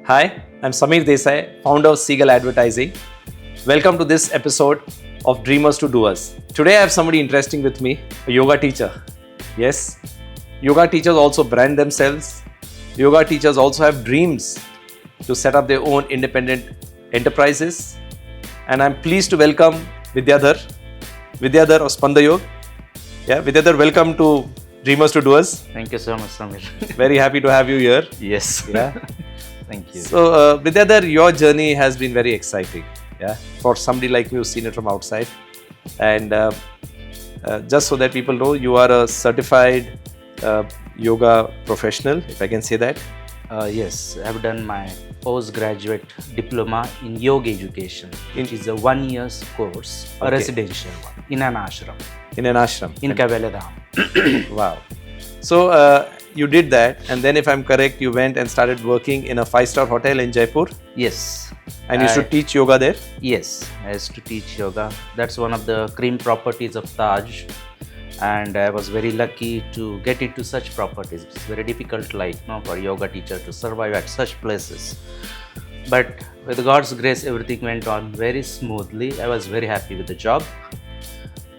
Hi, I'm Sameer Desai, founder of Seagull Advertising. Welcome to this episode of Dreamers to Doers. Today I have somebody interesting with me, a yoga teacher. Yes, yoga teachers also brand themselves. Yoga teachers also have dreams to set up their own independent enterprises. And I'm pleased to welcome Vidyadhar of Spandayog. Yeah, Vidyadhar, welcome to Dreamers to Doers. Thank you so much, Sameer. Very happy to have you here. Yes. Yeah. Thank you. So, Vidyadhar, your journey has been very exciting. Yeah, for somebody like me who's seen it from outside. And just so that people know, you are a certified yoga professional, if I can say that. Yes, I have done my postgraduate diploma in yoga education, which is a 1 year course, a residential one, in an ashram. In an ashram. In Vidyadhar. Wow. So, you did that, and then if I'm correct, you went and started working in a 5-star hotel in Jaipur. Yes. And you used to teach yoga there? Yes, I used to teach yoga. That's one of the cream properties of Taj. And I was very lucky to get into such properties. It's very difficult, for a yoga teacher to survive at such places. But with God's grace, everything went on very smoothly. I was very happy with the job.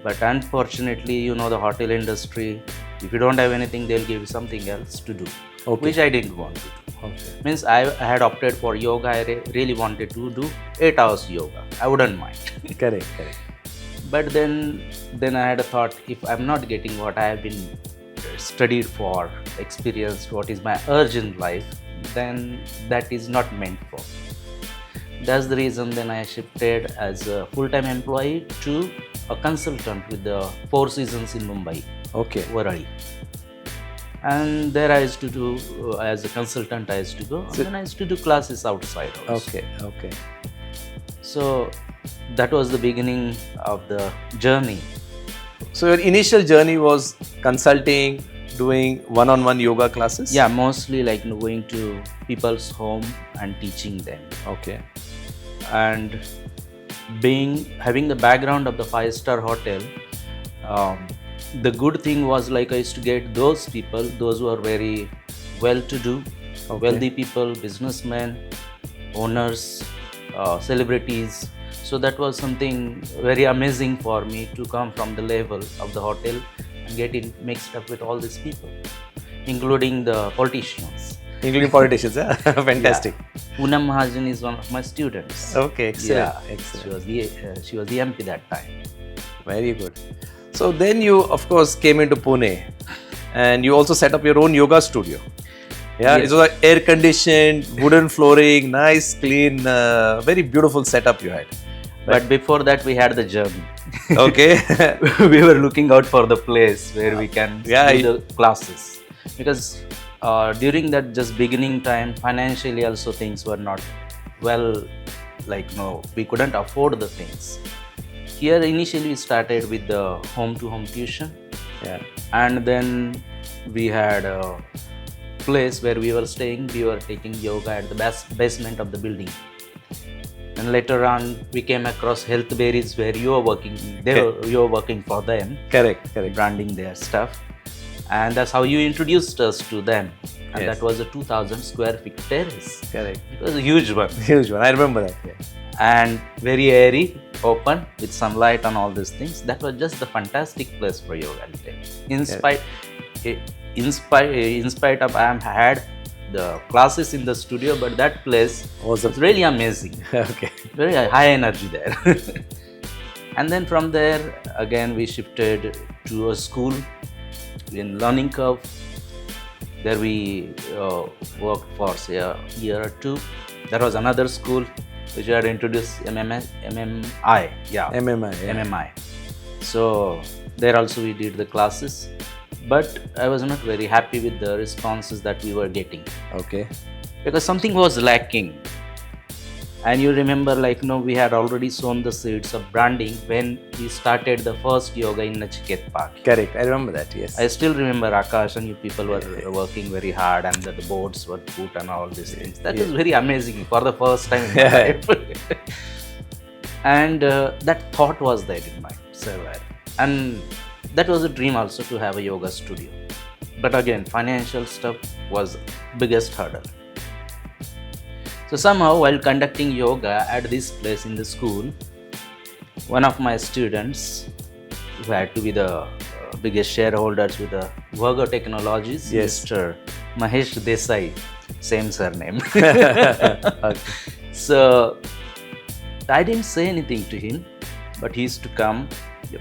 But unfortunately, the hotel industry, if you don't have anything, they'll give you something else to do, which I didn't want to do. Okay. Means I had opted for yoga. I really wanted to do 8 hours yoga. I wouldn't mind. Correct. But then I had a thought, if I'm not getting what I have been studied for, experienced, what is my urge in life, then that is not meant for me. That's the reason then I shifted as a full-time employee to a consultant with the Four Seasons in Mumbai. Okay. Varali. And there I used to do, as a consultant I used to go, and then I used to do classes outside also. Okay. So that was the beginning of the journey. So your initial journey was consulting, doing one-on-one yoga classes? Yeah, mostly going to people's home and teaching them. Okay. And having the background of the 5-star hotel, the good thing was I used to get those people, those who are very well-to-do, wealthy people, businessmen, owners, celebrities. So that was something very amazing for me to come from the level of the hotel and get mixed up with all these people, including the politicians. Including politicians, yeah? Fantastic. Yeah. Poonam Mahajan is one of my students. Okay, excellent. Yeah, excellent. She was the MP that time. Very good. So then you, of course, came into Pune and you also set up your own yoga studio. Yeah, yes. It was air-conditioned, wooden flooring, nice, clean, very beautiful setup you had. But before that, we had the journey. Okay. We were looking out for the place where we can do the classes. Because during that just beginning time, financially also things were not well, we couldn't afford the things. Here initially we started with the home-to-home tuition. Yeah. And then we had a place where we were staying. We were taking yoga at the basement of the building. And later on, we came across Health Berries where you were working. You were working for them. Correct. Branding their stuff. And that's how you introduced us to them. And Yes. that was a 2,000 square feet terrace. Correct. It was a huge one. Huge one. I remember that. Yeah. And very airy, open, with sunlight and all these things. That was just the fantastic place for yoga. In spite of I had the classes in the studio, but that place was really amazing. Okay. Very high energy there. And then from there, again, we shifted to a school in Learning Curve. There we worked for say a year or two. There was another school which I had introduced, MMI. Yeah. MMI. So there also we did the classes. But I was not very happy with the responses that we were getting. Okay. Because something was lacking. And you remember, we had already sown the seeds of branding when we started the first yoga in Nachiket Park. Correct. I remember that, yes. I still remember Akash and you people were working very hard and the boards were put and all these things. That was very amazing for the first time in my life. And that thought was there in my server. And that was a dream also to have a yoga studio. But again, financial stuff was biggest hurdle. So somehow while conducting yoga at this place in the school, one of my students who had to be the biggest shareholders with the Virgo Technologies, Yes. Mr. Mahesh Desai, same surname. Okay. So I didn't say anything to him, but he used to come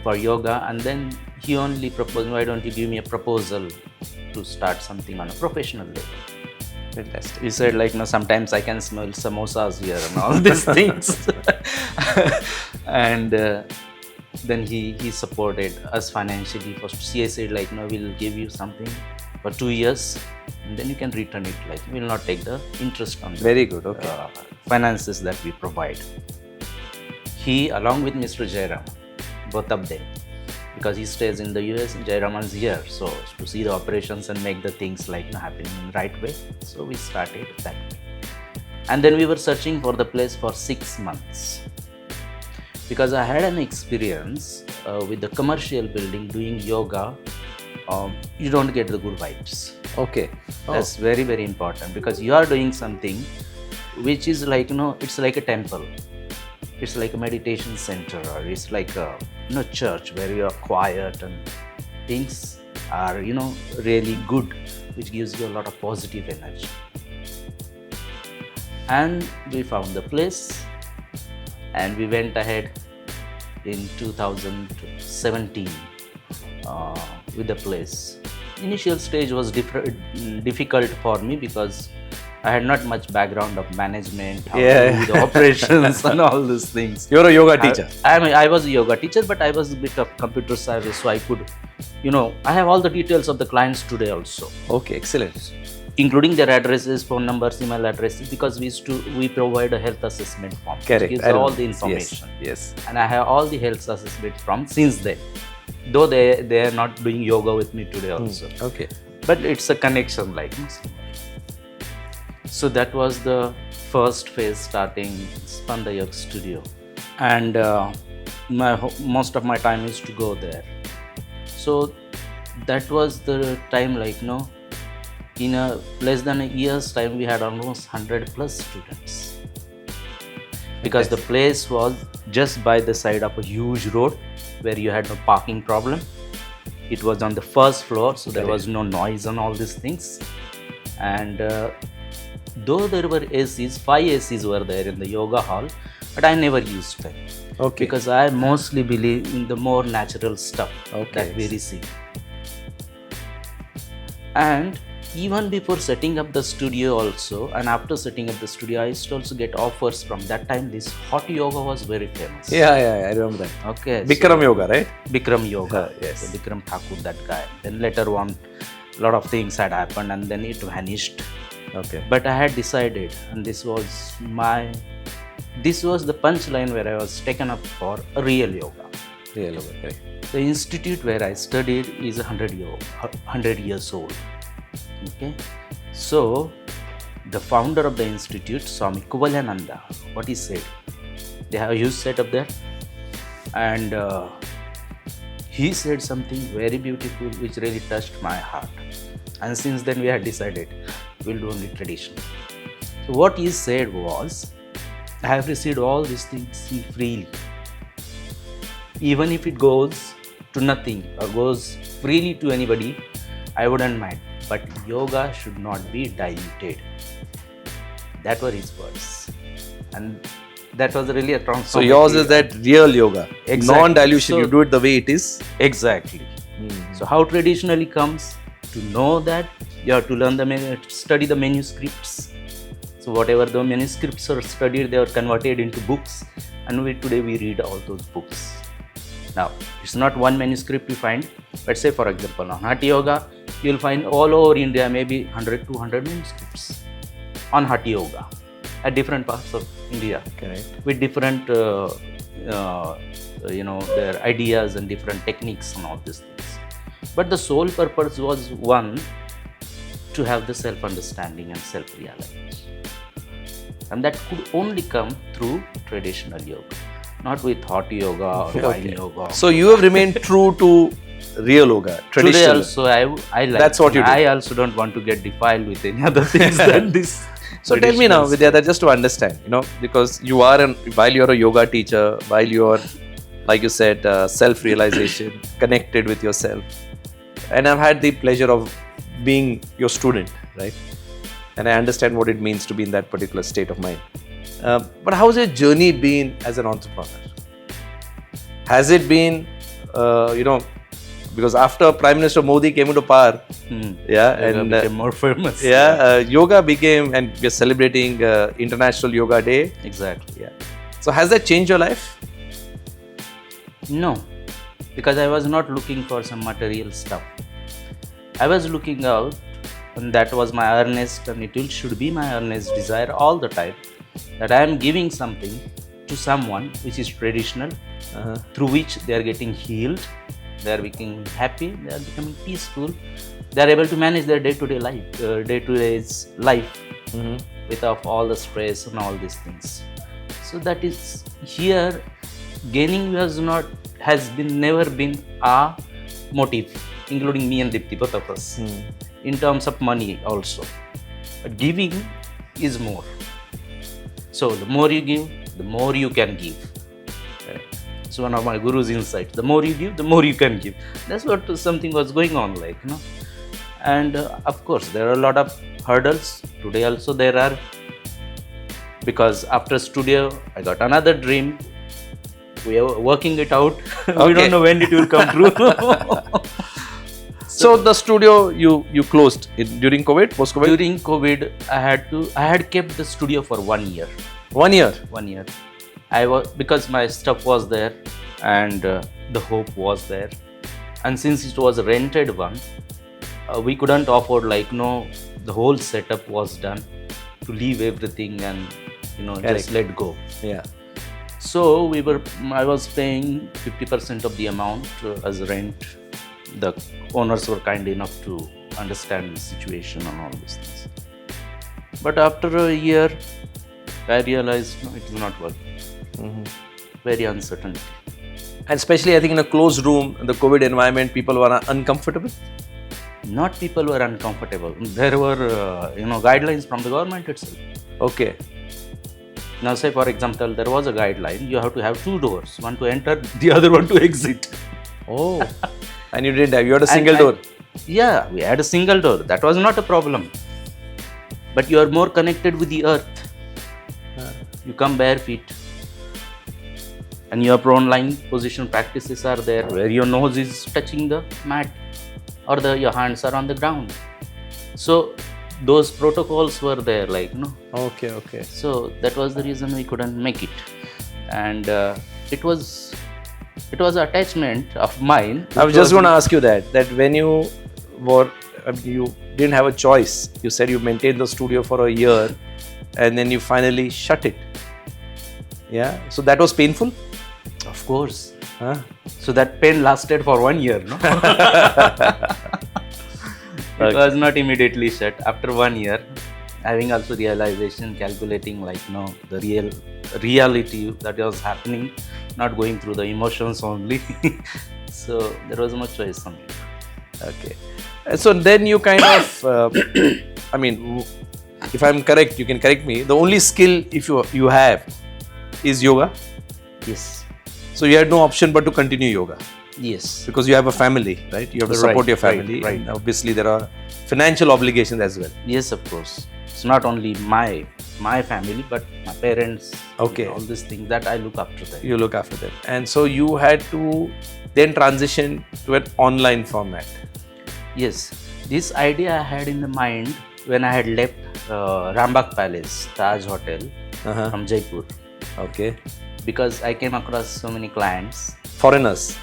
for yoga, and then he only proposed, why don't you give me a proposal to start something on a professional level. Fantastic. He said, like, no, sometimes I can smell samosas here and all these things. And then he supported us financially. First, CA said, like, no, we'll give you something for 2 years, and then you can return it. Like, we'll not take the interest on the Very good. Okay. finances that we provide. He, along with Mr. Jairam, both of them, because he stays in the US and Jairaman's here, so to see the operations and make the things like happening in the right way. So we started that way. And then we were searching for the place for 6 months. Because I had an experience with the commercial building doing yoga, you don't get the good vibes. Okay. Oh. That's very, very important, because you are doing something which is like, it's like a temple. It's like a meditation center, or it's like a church where you are quiet and things are really good, which gives you a lot of positive energy. And we found the place, and we went ahead in 2017 with the place. Initial stage was difficult for me because I had not much background of management, how to do the operations and all those things. You're a yoga teacher. I was a yoga teacher, but I was a bit of computer savvy, so I could, I have all the details of the clients today also, Okay, excellent. including their addresses, phone numbers, email addresses, because we provide a health assessment form. Correct. Which gives I all remember. the information. Yes. And I have all the health assessment from since then. Though they are not doing yoga with me today also. Okay. But it's a connection like. So that was the first phase, starting Spandayog Studio. And most of my time is to go there. So that was the time, in a less than a year's time, we had almost 100 plus students. Because the place was just by the side of a huge road where you had no parking problem. It was on the first floor, so there was no noise and all these things. And though there were ACs, 5 ACs were there in the yoga hall, but I never used them. Okay. Because I mostly believe in the more natural stuff that we receive. And even before setting up the studio also, and after setting up the studio, I used to also get offers from that time. This hot yoga was very famous. Yeah, I remember that. Okay. Bikram Yoga, right? Bikram Yoga. Yes. So Bikram Thakur, that guy. Then later on, a lot of things had happened, and then it vanished. Okay. But I had decided, and this was the punchline where I was taken up for a real yoga. Real yoga, correct. The institute where I studied is 100 years old. Okay. So the founder of the institute, Swami Kuvalananda, what he said, they have a huge setup there, and he said something very beautiful which really touched my heart. And since then we had decided we'll do only tradition. So what he said was, I have received all these things freely. Even if it goes to nothing or goes freely to anybody, I wouldn't mind. But yoga should not be diluted. That were his words. And that was really a transformative. So yours is that real yoga. Exactly. Non-dilution, So- you do it the way it is. Exactly. So how traditionally comes, to know that you have to learn study the manuscripts. So whatever the manuscripts are studied, they are converted into books, and today we read all those books. Now, it's not one manuscript you find. Let's say, for example, on Hatha Yoga, you'll find all over India maybe 100, 200 manuscripts on Hatha Yoga at different parts of India. Correct. With different, their ideas and different techniques and all these things. But the sole purpose was one, to have the self-understanding and self-realization. And that could only come through traditional yoga, not with hot yoga or wine yoga. So you have remained true to real yoga, Today traditional. also I like. That's what you do. I also don't want to get defiled with any other things than this. So tell me now, Vidyadhar, just to understand, because while you're a yoga teacher, while you're, like you said, self-realization, connected with yourself, and I've had the pleasure of being your student, right? And I understand what it means to be in that particular state of mind. But how's your journey been as an entrepreneur? Has it been, because after Prime Minister Modi came into power, yoga became more famous. Yoga became, and we're celebrating International Yoga Day. Exactly. Yeah. So has that changed your life? No, because I was not looking for some material stuff. I was looking out, and that was my earnest, and it should be my earnest desire all the time, that I am giving something to someone which is traditional, through which they are getting healed, they are becoming happy, they are becoming peaceful, they are able to manage their day-to-day life, without all the stress and all these things. So that is here, gaining has never been a motive, including me and Dipti, both of us, in terms of money also. But giving is more. So the more you give, the more you can give. It's one of my guru's insights. The more you give, the more you can give. That's what something was going on like, And of course, there are a lot of hurdles. Today also there are. Because after studio, I got another dream. We are working it out. We don't know when it will come true. So the studio you closed during COVID, post-COVID? During COVID, I had kept the studio for 1 year. 1 year? 1 year. Because my stuff was there and the hope was there. And since it was a rented one, we couldn't afford the whole setup was done to leave everything and just let go. Yeah. So I was paying 50% of the amount as rent. The owners were kind enough to understand the situation and all these things. But after a year, I realized it is not working. Very uncertainty. And especially, I think in a closed room, in the COVID environment, people were uncomfortable. Not people were uncomfortable. There were, guidelines from the government itself. Okay. Now, say for example, there was a guideline. You have to have 2 doors, one to enter, the other one to exit. Oh. And you didn't have. You had a single door. Yeah, we had a single door. That was not a problem. But you are more connected with the earth. You come bare feet. And your prone lying position practices are there, where your nose is touching the mat or your hands are on the ground. So those protocols were there, Okay. So that was the reason we couldn't make it. And it was an attachment of mine. I was just going to ask you that when you didn't have a choice. You said you maintained the studio for a year and then you finally shut it. Yeah. So that was painful? Of course. So that pain lasted for 1 year, no? It was not immediately shut. After 1 year, having also realization, calculating the reality that was happening, not going through the emotions only. So there was no choice on it. Okay. So then you kind of, if I'm correct, you can correct me. The only skill if you have is yoga. Yes. So you had no option but to continue yoga. Yes. Because you have a family, right? You have to support your family. Right. And obviously there are financial obligations as well. Yes, of course. It's not only my family, but my parents. Okay. All these things that I look after them. You look after them. And so you had to then transition to an online format. Yes. This idea I had in the mind when I had left Rambagh Palace, Taj Hotel from Jaipur. Okay. Because I came across so many clients. Foreigners.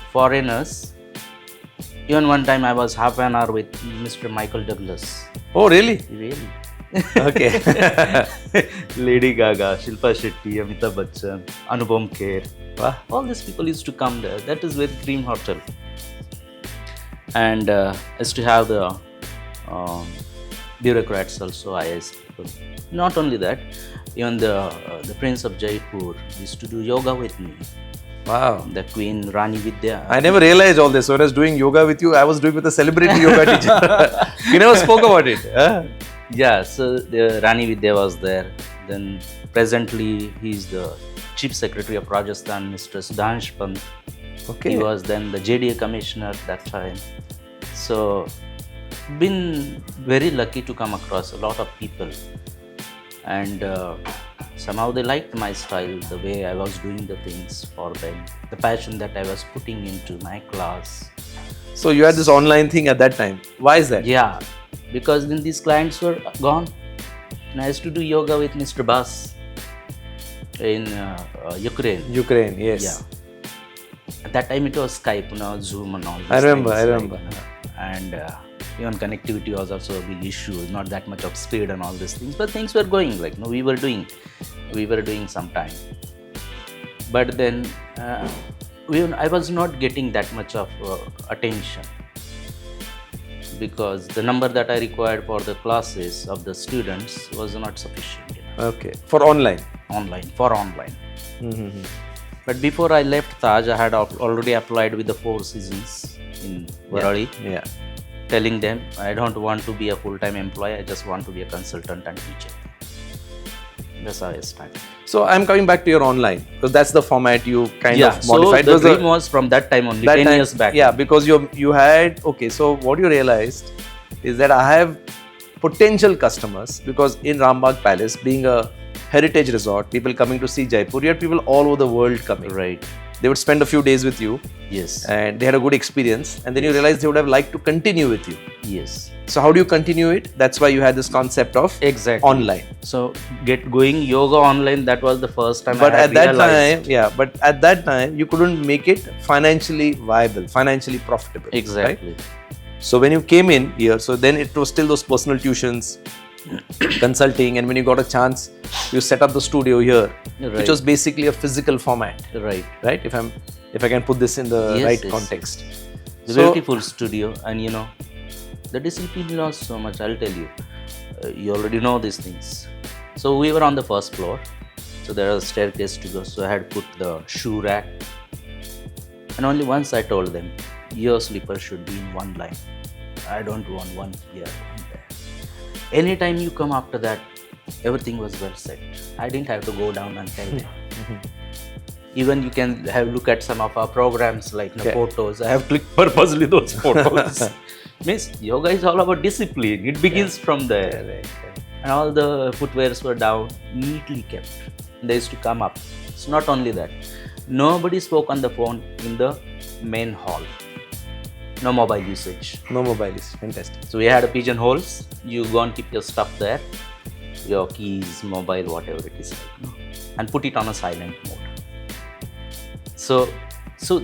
Even one time I was half an hour with Mr. Michael Douglas. Oh, really? Really? Okay. Lady Gaga, Shilpa Shetty, Amitabh Bachchan, Anupam Kher. Wow. All these people used to come there. That is very dream hotel. And used to have the bureaucrats also, IAS people. Not only that, even the Prince of Jaipur used to do yoga with me. Wow. The Queen Rani Vidya. I never realized all this. When I was doing yoga with you, I was doing with a celebrity yoga teacher. You never spoke about it. Yeah, so the Rani Vidya was there. Then presently he's the Chief Secretary of Rajasthan, Mr. Sudhansh Pant. Okay. He was then the JDA Commissioner at that time. So been very lucky to come across a lot of people, and somehow they liked my style, the way I was doing the things for them, the passion that I was putting into my class. So you had this online thing at that time. Why is that? Yeah, because then these clients were gone, and I used to do yoga with Mr. Bas in Ukraine. Ukraine, yes. Yeah. At that time it was Skype, Zoom and all. I remember. And even connectivity was also a big issue. Not that much of speed and all these things, but things were going like we were doing some time. But then I was not getting that much of attention, because the number that I required for the classes of the students was not sufficient. Okay, for online. Online. Mm-hmm. But before I left Taj, I had already applied with the Four Seasons in Varali, Yeah. telling them I don't want to be a full-time employee, I just want to be a consultant and teacher. That's how I started. So I'm coming back to your online, because that's the format you kind of modified. So the dream was from that time only, 10 years back. Yeah, because you had, okay, so what you realized is that I have potential customers, because in Rambagh Palace, being a heritage resort, people coming to see Jaipur, you had people all over the world coming. Right. They would spend a few days with you. Yes. And they had a good experience, and then you realized they would have liked to continue with you. Yes. So how do you continue it? That's why you had this concept of Exactly. online. So going yoga online, that was the first time But I had realized. at that time, you couldn't make it financially viable, financially profitable. Exactly. Right? So when you came in here, so then it was still those personal tuitions, consulting, and when you got a chance, you set up the studio here, which Right. was basically a physical format. Right. Right? If I can put this in the Yes, right yes. context. The So- beautiful studio, and the discipline lost so much, I'll tell you. You already know these things. So we were on the first floor, so there was a staircase to go, so I had put the shoe rack, and only once I told them, your slipper should be in one line. I don't want one here, one there. Anytime you come after that, everything was well set. I didn't have to go down and tell them. Even you can have look at some of our programs like the photos. I have clicked purposely those photos. Means yoga is all about discipline. It begins from there. And all the footwears were down, neatly kept. They used to come up. It's not only that. Nobody spoke on the phone in the main hall. No mobile usage. No mobile is fantastic. So we had a pigeonholes. You go and keep your stuff there, your keys, mobile, whatever it is, and put it on a silent mode. So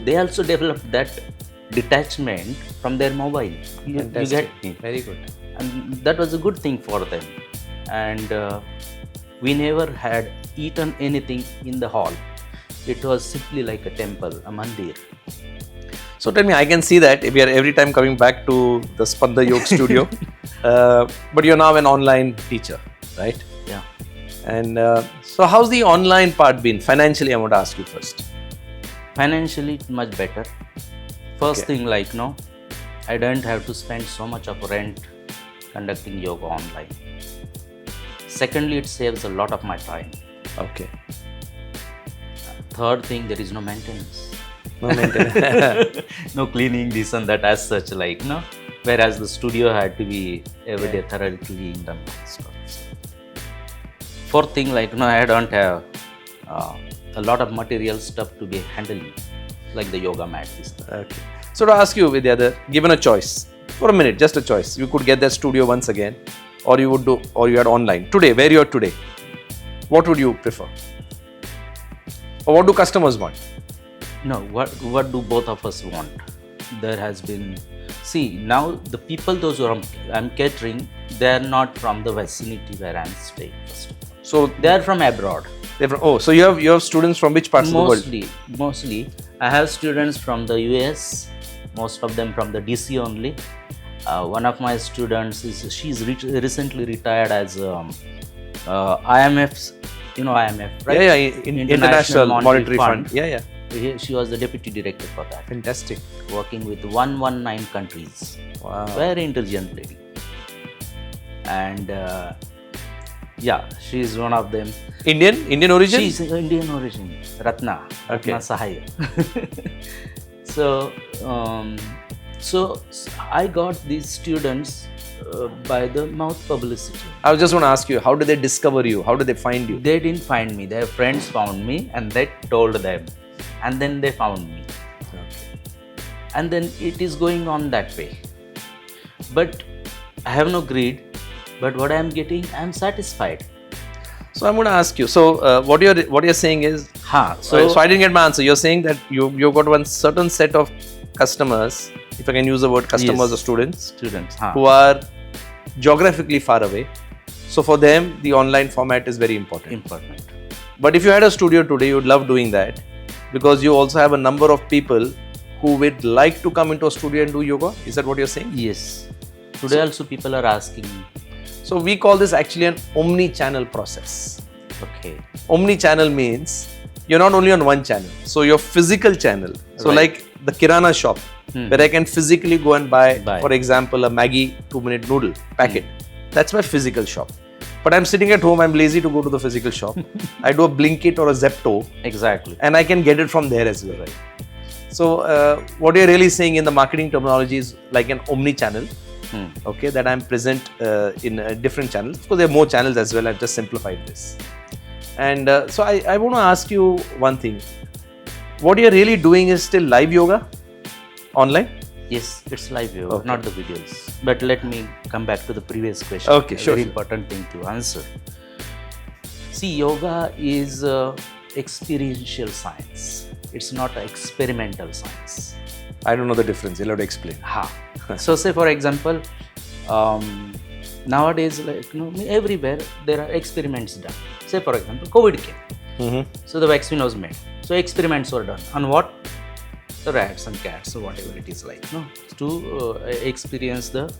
they also developed that detachment from their mobile. You get me? Very good. And that was a good thing for them. And we never had eaten anything in the hall. It was simply like a temple, a mandir. So tell me, I can see that we are every time coming back to the Spandayog Studio, but you're now an online teacher, right? Yeah. And so how's the online part been? Financially, I want to ask you first. Financially, much better. First thing, I don't have to spend so much of rent conducting yoga online. Secondly, it saves a lot of my time. Okay. Third thing, there is no maintenance. No maintenance. No cleaning, this and that as such, whereas the studio had to be every day thoroughly cleaned and stuff. Fourth thing, I don't have a lot of material stuff to be handling, like the yoga mat. Okay. So to ask you, Vidyadhar, given a choice, for a minute, just a choice, you could get that studio once again, or you had online. Today, where you are today, what would you prefer? Or what do customers want? No, what do both of us want? There has been, now the people, those who I'm catering, they are not from the vicinity where I'm staying. First of all. So they are from abroad. So you have students from which parts of the world? Mostly, I have students from the US. Most of them from the DC only. One of my students she's recently retired as IMF's. You know IMF, right? Yeah. International Monetary Fund. Yeah. She was the deputy director for that. Fantastic. Working with 119 countries. Wow. Very intelligent lady. and yeah, she is one of them. Indian origin? She is Indian origin, Ratna Sahaya. So I got these students by the mouth publicity. I was just going to ask you, how did they discover you? How did they find you? They didn't find me. Their friends found me and they told them. And then they found me. Okay. And then it is going on that way. But I have no greed. But what I am getting, I am satisfied. So I'm going to ask you. So what you're saying is, so I didn't get my answer. You're saying that you've got one certain set of customers, if I can use the word customers, yes, or students, huh, who are geographically far away. So for them, the online format is very important. But if you had a studio today, you would love doing that, because you also have a number of people who would like to come into a studio and do yoga. Is that what you're saying? Yes. Today also people are asking me. So we call this actually an omni-channel process. Okay. Omni-channel means you're not only on one channel. So your physical channel. So like the Kirana shop, where I can physically go and buy, for example, a Maggi 2-minute noodle packet. That's my physical shop. But I'm sitting at home, I'm lazy to go to the physical shop. I do a Blinkit or a Zepto. Exactly. And I can get it from there as well. Right. So what you're really saying in the marketing terminology is like an omni-channel. Okay, that I'm present in different channels. Of course, there are more channels as well. I've just simplified this. And so I want to ask you one thing. What you're really doing is still live yoga online? Yes, it's live yoga, not the videos. But let me come back to the previous question. Okay, sure. Very important thing to answer. See, yoga is experiential science. It's not an experimental science. I don't know the difference. You'll have to explain. So say for example, nowadays, like everywhere there are experiments done. Say for example, COVID came. So the vaccine was made. So experiments were done on what? The rats and cats or whatever it is like, to experience the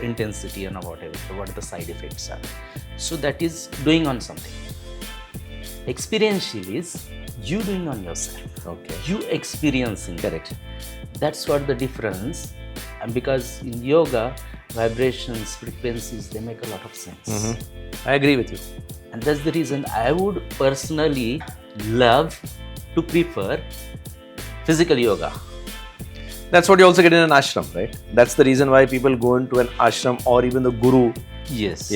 intensity and whatever, what the side effects are. So that is doing on something. Experiential is you doing on yourself. Okay. You experiencing. Correct. That's what the difference. And because in yoga, vibrations, frequencies, they make a lot of sense. I agree with you. And that's the reason I would personally love to prefer physical yoga. That's what you also get in an ashram, right? That's the reason why people go into an ashram, or even the guru. Yes.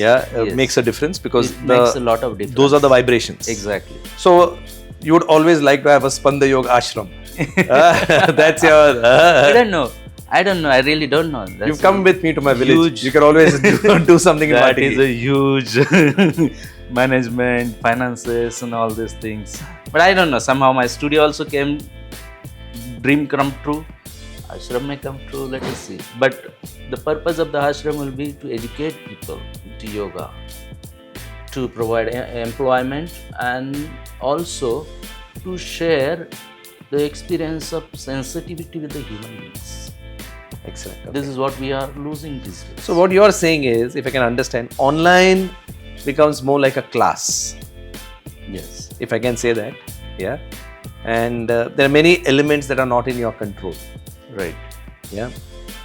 Makes a difference, because it makes a lot of difference. Those are the vibrations. Exactly. So you would always like to have a Spandayog ashram. That's your. I don't know. I really don't know. You've come with me to my village. You can always do something in That is a huge management, finances, and all these things. But I don't know. Somehow my studio also came. Dream come true. Ashram may come true. Let us see. But the purpose of the ashram will be to educate people to yoga, to provide employment, and also to share the experience of sensitivity with the human beings. Excellent. Okay. This is what we are losing these days. So what you are saying is, if I can understand, online becomes more like a class. Yes. If I can say that. Yeah. And there are many elements that are not in your control. Right. Yeah.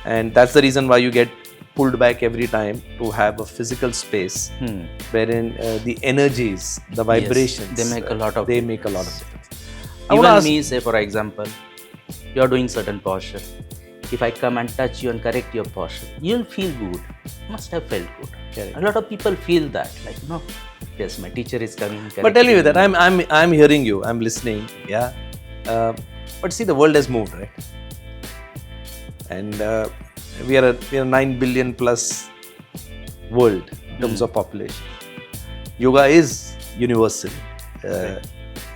And that's the reason why you get pulled back every time to have a physical space wherein the energies, the vibrations, they make a lot of difference. Even me, say for example, you are doing certain posture. If I come and touch you and correct your posture, you'll feel good. Must have felt good. Correct. A lot of people feel that, like, yes, my teacher is coming. But tell me that I'm hearing you, I'm listening, yeah. But see, the world has moved, right? And we are a 9 billion plus world in terms of population. Yoga is universal,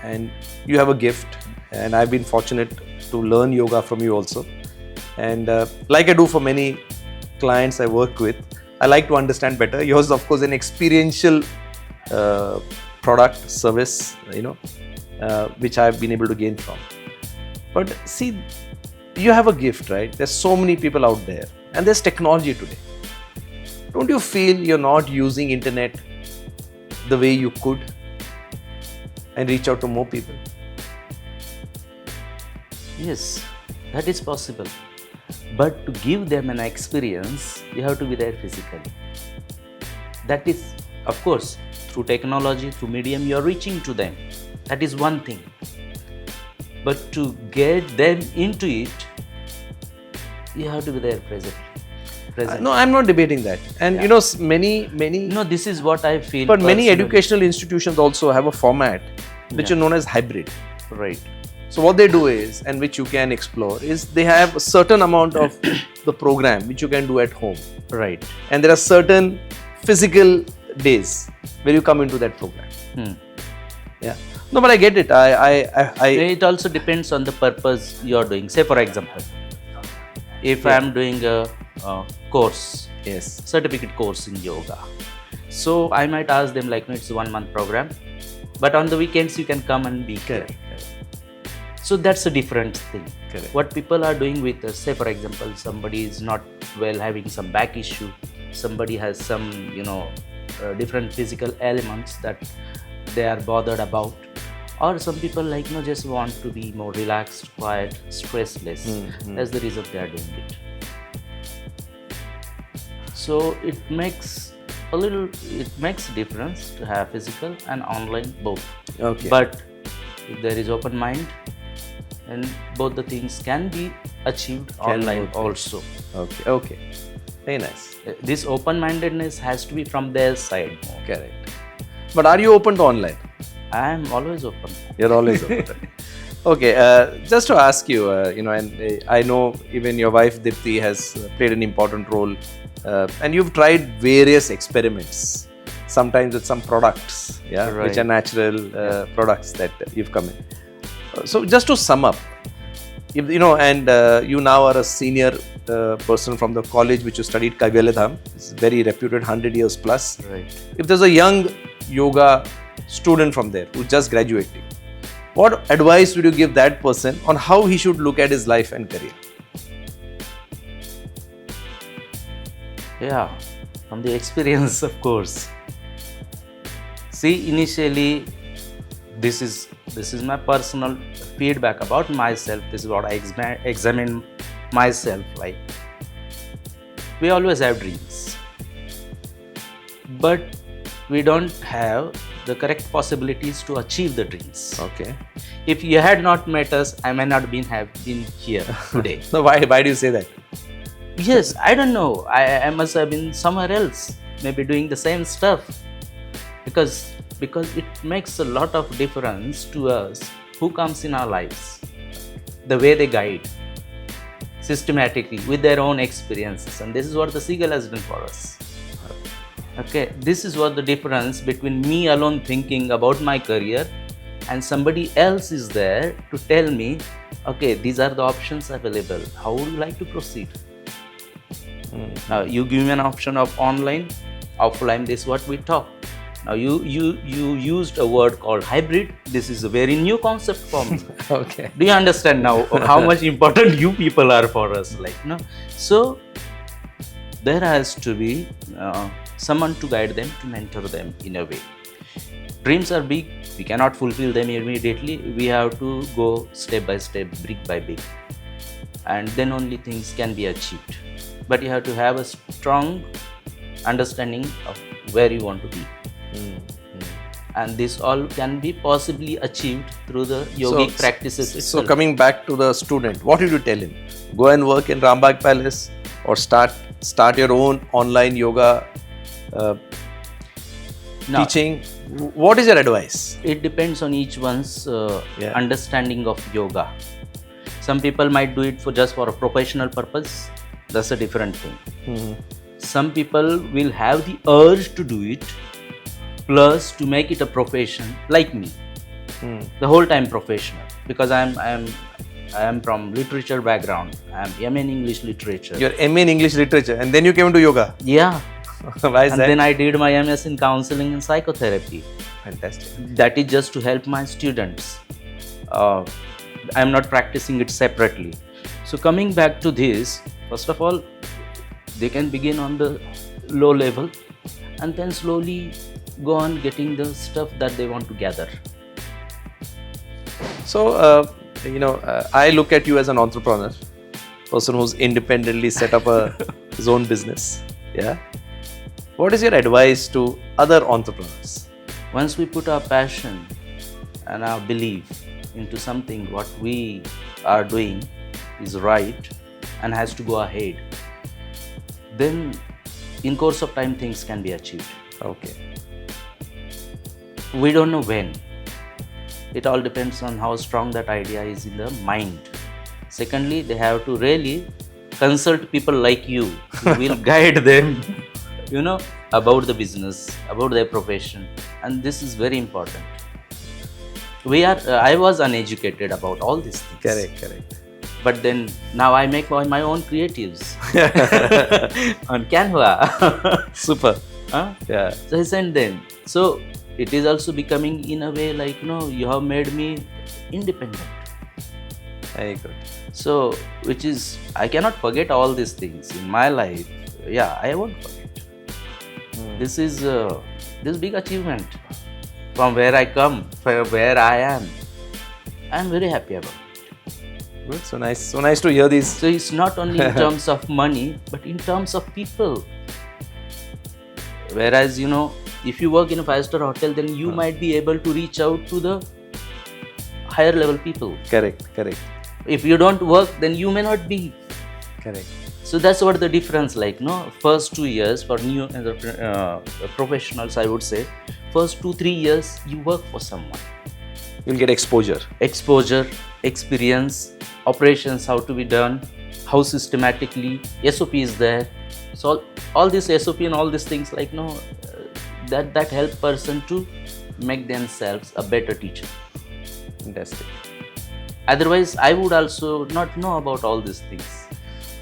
and you have a gift. And I've been fortunate to learn yoga from you also. And like I do for many clients I work with, I like to understand better. Yours, of course, an experiential product, service, which I've been able to gain from. But see, you have a gift, right? There's so many people out there, and there's technology today. Don't you feel you're not using internet the way you could and reach out to more people? Yes, that is possible. But to give them an experience, you have to be there physically. That is, of course, through technology, through medium, you are reaching to them. That is one thing. But to get them into it, you have to be there present. No, I'm not debating that. And Yeah. you know, many, No, this is what I feel. but many personally. educational institutions also have a format which Yeah. is known as hybrid. Right. So what they do is, and which you can explore, is they have a certain amount of the program which you can do at home, Right. and there are certain physical days where you come into that program. Hmm. Yeah. No, but I get it. I It also depends on the purpose you are doing. Say, for example, if I am doing a course, yes. certificate course in yoga, so I might ask them like, no, it's a 1 month program, but on the weekends you can come and be here. Correct. So that's a different thing. Correct. What people are doing with us, say for example, somebody is not well, having some back issue, somebody has some, different physical elements that they are bothered about, or some people just want to be more relaxed, quiet, stressless. That's the reason they are doing it. So it makes difference to have physical and online both. Okay. But if there is open mind, and both the things can be achieved online both. also. Okay. Very nice. This open-mindedness has to be from their side. Correct. But are you open to online? I am always open. You're always open. Okay. Just to ask you, and I know even your wife Dipti has played an important role, and you've tried various experiments. Sometimes with some products, Right. which are natural products that you've come in. So just to sum up, you now are a senior person from the college which you studied, Vidyadhar. It's very reputed, 100 years plus. Right. If there's a young yoga student from there who's just graduating, what advice would you give that person on how he should look at his life and career? Yeah, from the experience, of course. See, initially, this is my personal feedback about myself. This is what I examine myself like. We always have dreams, but we don't have the correct possibilities to achieve the dreams. Okay. If you had not met us, I may not have been here today. So why do you say that? Yes, I don't know. I must have been somewhere else, maybe doing the same stuff. Because it makes a lot of difference to us who comes in our lives, the way they guide systematically with their own experiences, and this is what the Seagull has done for us. Okay, this is what the difference between me alone thinking about my career and somebody else is there to tell me, okay, these are the options available. How would you like to proceed? Now you give me an option of online, offline. This is what we talk. Now you used a word called hybrid. This is a very new concept for me. Okay. Do you understand now how much important you people are for us? So there has to be someone to guide them, to mentor them in a way. Dreams are big. We cannot fulfill them immediately. We have to go step by step, brick by brick, and then only things can be achieved. But you have to have a strong understanding of where you want to be. And this all can be possibly achieved through the yogic practices itself. So coming back to the student, what did you tell him? Go and work in Rambagh Palace, or start your own online yoga teaching? What is your advice? It depends on each one's understanding of yoga. Some people might do it just for a professional purpose. That's a different thing. Some people will have the urge to do it, plus to make it a profession, like me. The whole time professional, because I am from literature background. I am MA in English literature. You're MA in English literature, and then you came into yoga. Yeah. Why is And that? then I did my MS in counseling and psychotherapy. Fantastic. That is just to help my students. I am not practicing it separately. So coming back to this, first of all, they can begin on the low level and then slowly go on getting the stuff that they want to gather. So, I look at you as an entrepreneur, person who's independently set up his own business. Yeah. What is your advice to other entrepreneurs? Once we put our passion and our belief into something, what we are doing is right and has to go ahead, then in course of time things can be achieved. Okay. We don't know when. It all depends on how strong that idea is in the mind. Secondly, they have to really consult people like you who will guide them, about the business, about their profession, and this is very important. I was uneducated about all these things. Correct. But then now I make my own creatives on Canva. Super. Huh? Yeah. So I send them. So it is also becoming in a way like, you have made me independent. Very good. So, which is, I cannot forget all these things in my life. Yeah, I won't forget. This is this big achievement from where I come, from where I am. I am very happy about it. Good. So nice to hear these. So it's not only in terms of money, but in terms of people. Whereas, if you work in a 5-star hotel, then you might be able to reach out to the higher level people. Correct. If you don't work, then you may not be. Correct. So that's what the difference, first 2 years for new professionals, I would say, first 2-3 years, you work for someone. You'll get exposure, experience, operations, how to be done, how systematically, SOP is there. So all this SOP and all these things, that help person to make themselves a better teacher. Fantastic. Otherwise, I would also not know about all these things.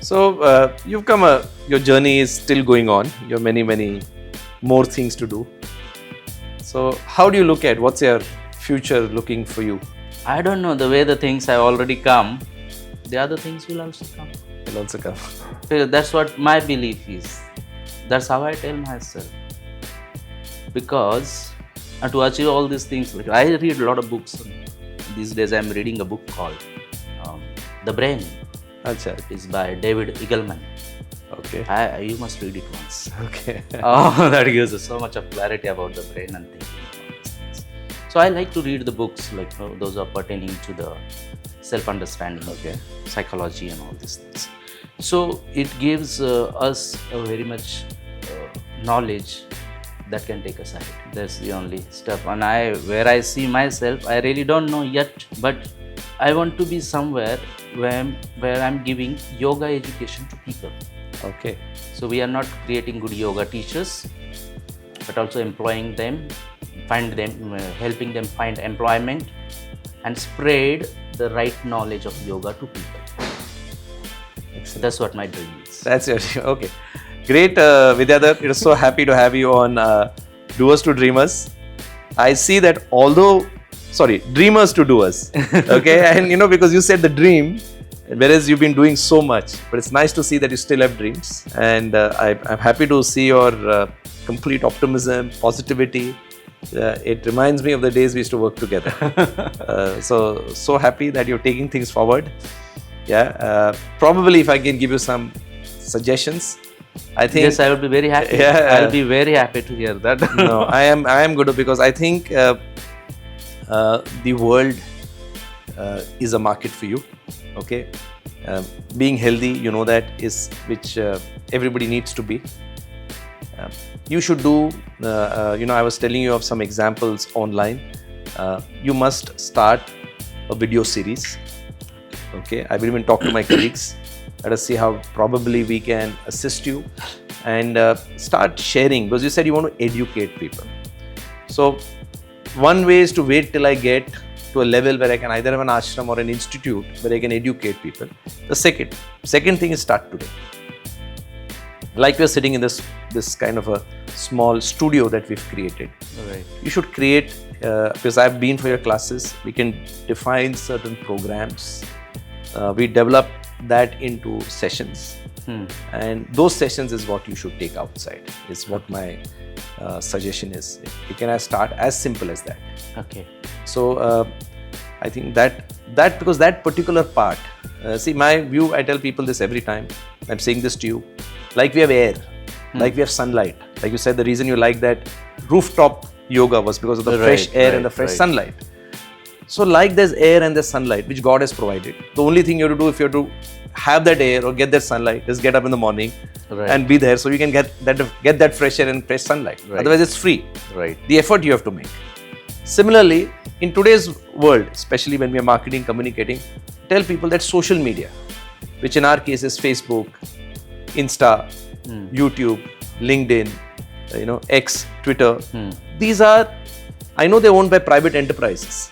So you've come. Your journey is still going on. You have many more things to do. So how do you look at what's your future looking for you? I don't know. The way the things have already come, the other things will also come. Will also come. That's what my belief is. That's how I tell myself. Because to achieve all these things, I read a lot of books. These days I'm reading a book called The Brain. Achha. It is by David Eagleman. Okay. You must read it once. Okay. That gives us so much of clarity about the brain and thinking. So I like to read the books, those are pertaining to the self-understanding, psychology and all these things. So it gives us a very much knowledge that can take us ahead. That's the only stuff. And where I see myself, I really don't know yet, but I want to be somewhere where I'm giving yoga education to people. Okay. So we are not creating good yoga teachers, but also employing them, helping them find employment and spread the right knowledge of yoga to people. Excellent. That's what my dream is. That's your dream. Okay. Great, Vidyadhar. It is so happy to have you on Doers to Dreamers. I see that Dreamers to Doers. Okay. And because you said the dream, whereas you've been doing so much, but it's nice to see that you still have dreams. And I'm happy to see your complete optimism, positivity. It reminds me of the days we used to work together. So happy that you're taking things forward. Yeah. Probably if I can give you some suggestions, I think. Yes, I would be very happy. Yeah. I'll be very happy to hear that. No, I am good because I think the world is a market for you. Okay. Being healthy, that is which everybody needs to be. You should do, I was telling you of some examples online. You must start a video series. Okay, I will even talk to my colleagues. Let us see how probably we can assist you and start sharing, because you said you want to educate people. So one way is to wait till I get to a level where I can either have an ashram or an institute where I can educate people. The second thing is start today. Like we're sitting in this kind of a small studio that we've created. Right. You should create, because I've been for your classes, we can define certain programs. We develop that into sessions. And those sessions is what you should take outside, is what my suggestion is. You can start as simple as that. Okay. So I think that because that particular part, see my view, I tell people this every time. I'm saying this to you. Like we have air, like we have sunlight. Like you said, the reason you like that rooftop yoga was because of the fresh air and the fresh sunlight. So like there's air and there's sunlight, which God has provided. The only thing you have to do if you have to have that air or get that sunlight is get up in the morning and be there so you can get that fresh air and fresh sunlight. Otherwise it's free. The effort you have to make. Similarly, in today's world, especially when we are marketing, communicating, tell people that social media, which in our case is Facebook, Insta, YouTube, LinkedIn, X, Twitter, these are, I know they're owned by private enterprises,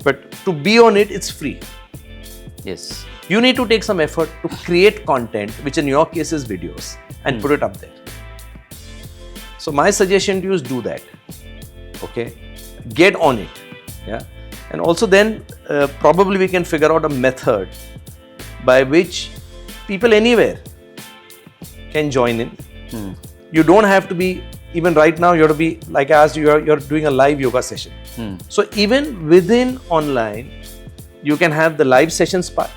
but to be on it, it's free. Yes. You need to take some effort to create content, which in your case is videos, and put it up there. So my suggestion to you is do that. Okay, get on it. Yeah, and also then probably we can figure out a method by which people anywhere can join in. You don't have to be, even right now you have to be, like I asked you, you're doing a live yoga session. So even within online, you can have the live sessions part.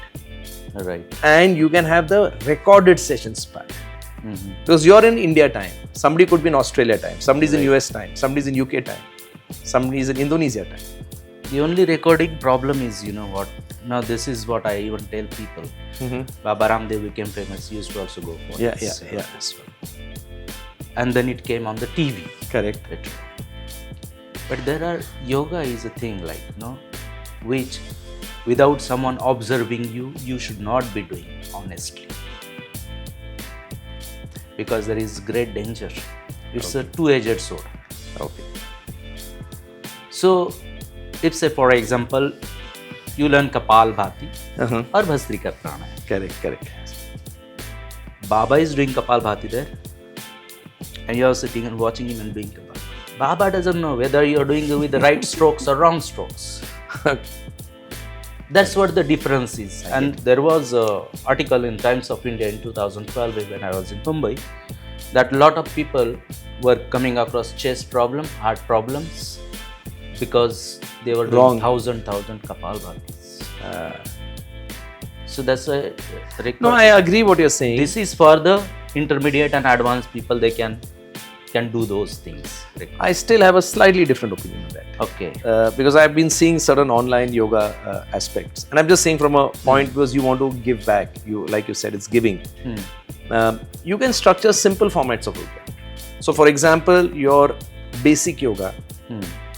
And you can have the recorded sessions part. Because you're in India time, somebody could be in Australia time, somebody's in US time, somebody's in UK time, somebody's in Indonesia time. The only recording problem is, what? Now this is what I even tell people. Baba Ramdev became famous, he used to also go for this. And then it came on the TV. Correct. But there are, yoga is a thing which without someone observing you, you should not be doing, honestly. Because there is great danger. It's a two-edged sword. So, if say for example, you learn Kapal Bhati or Bhastrika Pranayama. Correct. Baba is doing Kapal Bhati there, and you are sitting and watching him and doing Kapal. Baba doesn't know whether you are doing it with the right strokes or wrong strokes. That's what the difference is. And there was an article in Times of India in 2012 when I was in Mumbai that a lot of people were coming across chest problem, heart problems, because they were doing 1,000 Kapal Bhatis. So that's a record. No, I agree what you're saying. This is for the intermediate and advanced people. They can do those things. I still have a slightly different opinion on that. Okay. Because I've been seeing certain online yoga aspects, and I'm just saying from a point because you want to give back. You, like you said, it's giving. You can structure simple formats of yoga. So, for example, your basic yoga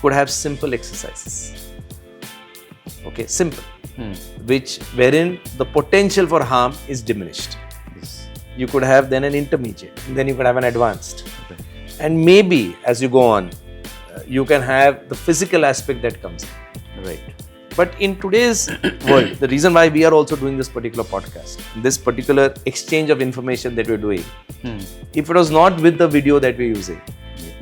could have simple exercises. Okay, simple, wherein the potential for harm is diminished. You could have then an intermediate, and then you could have an advanced. And maybe as you go on, you can have the physical aspect that comes in. But in today's world, the reason why we are also doing this particular podcast, this particular exchange of information that we're doing, if it was not with the video that we're using,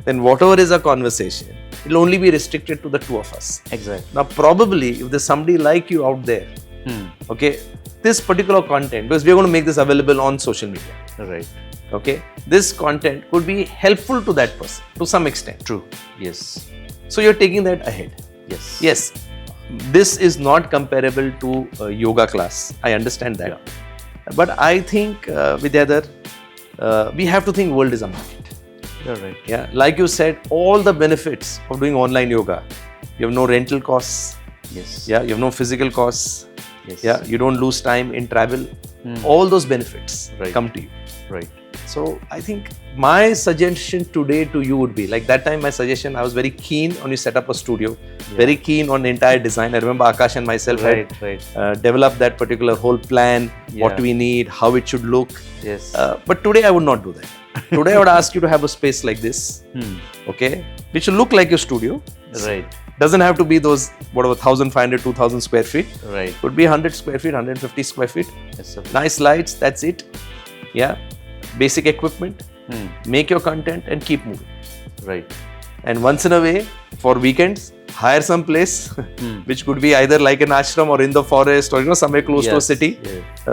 then whatever is a conversation, it'll only be restricted to the two of us. Exactly. Now, probably if there's somebody like you out there, okay, this particular content, because we're going to make this available on social media. Okay, this content could be helpful to that person to some extent. True. Yes. So you're taking that ahead. Yes. This is not comparable to a yoga class. I understand that. But I think, Vidyadhar, we have to think world is a market. You're right. Yeah. Like you said, all the benefits of doing online yoga. You have no rental costs. Yeah. You have no physical costs. Yeah. You don't lose time in travel. All those benefits come to you. So I think my suggestion today to you would be, like that time my suggestion, I was very keen on you set up a studio, very keen on the entire design. I remember Akash and myself had developed that particular whole plan, what we need, how it should look. But today I would not do that. Today I would ask you to have a space like this, okay, which will look like your studio. Doesn't have to be those, 1,500, 2,000 square feet. Could be 100 square feet, 150 square feet. Nice lights, that's it. Yeah. Basic equipment, make your content and keep moving. And once in a way, for weekends, hire some place, which could be either like an ashram or in the forest or somewhere close to a city,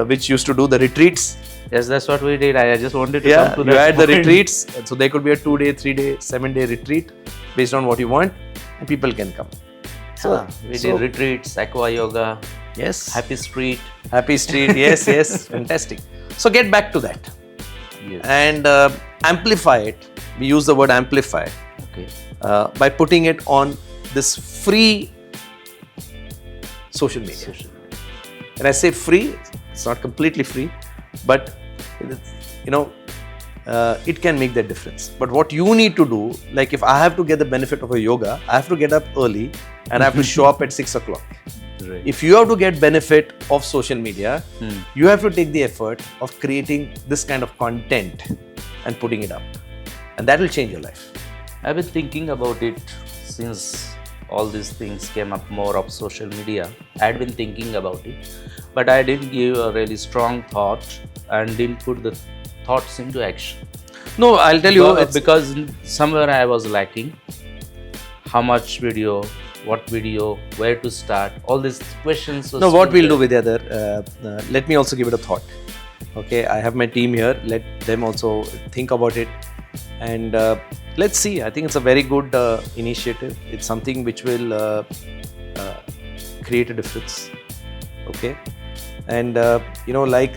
which used to do the retreats. Yes, that's what we did. I just wanted to come to that. You had the retreats, so there could be a 2-day, 3-day, 7-day retreat based on what you want, and people can come. We did retreats, aqua yoga, yes, happy street. happy street. Yes, yes, fantastic. So get back to that Yes. and amplify it. We use the word amplify Okay. by putting it on this free social media. Social media. When I say free, it's not completely free, but it can make that difference. But what you need to do, like if I have to get the benefit of a yoga, I have to get up early and I have to show up at 6 o'clock. Right. If you have to get benefit of social media, you have to take the effort of creating this kind of content and putting it up. And that will change your life. I've been thinking about it since all these things came up more of social media. I had been thinking about it, but I didn't give a really strong thought and didn't put the thoughts into action. No, I'll tell you, Because somewhere I was lacking. How much video, what video, where to start, all these questions. No, what we'll do, Vidyadhar, let me also give it a thought. Okay, I have my team here. Let them also think about it. And let's see. I think it's a very good initiative. It's something which will create a difference. Okay. And, like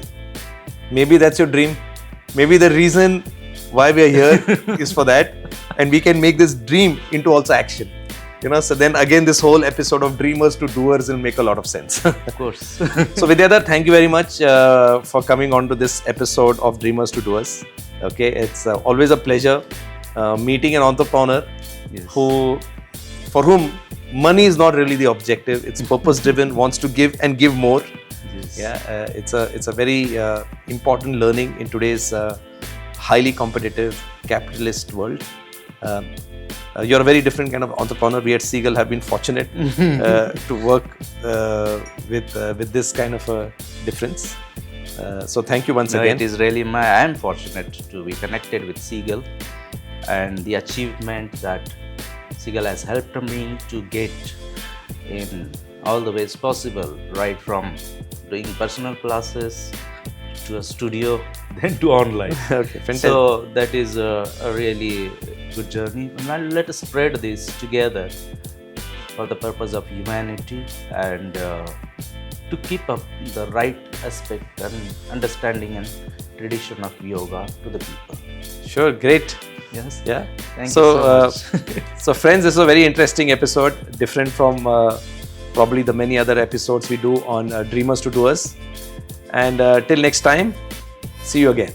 maybe that's your dream. Maybe the reason why we are here is for that. And we can make this dream into also action. So then again, this whole episode of Dreamers to Doers will make a lot of sense. Of course. So Vidyadhar, thank you very much for coming on to this episode of Dreamers to Doers. Okay, it's always a pleasure meeting an entrepreneur for whom money is not really the objective. It's purpose driven, wants to give and give more. Yes. Yeah, it's a very important learning in today's highly competitive capitalist world. You're a very different kind of entrepreneur. We at Seagull have been fortunate to work with this kind of a difference. So thank you once again. It is really I am fortunate to be connected with Seagull and the achievement that Seagull has helped me to get in all the ways possible, right from doing personal classes to a studio, then to online. Okay, fantastic. So that is a really good journey. Now let us spread this together for the purpose of humanity and to keep up the right aspect and understanding and tradition of yoga to the people. Sure, great. Yes. Yeah. Thank you so much. So friends, this is a very interesting episode, different from probably the many other episodes we do on Dreamers to Doers. And till next time, see you again.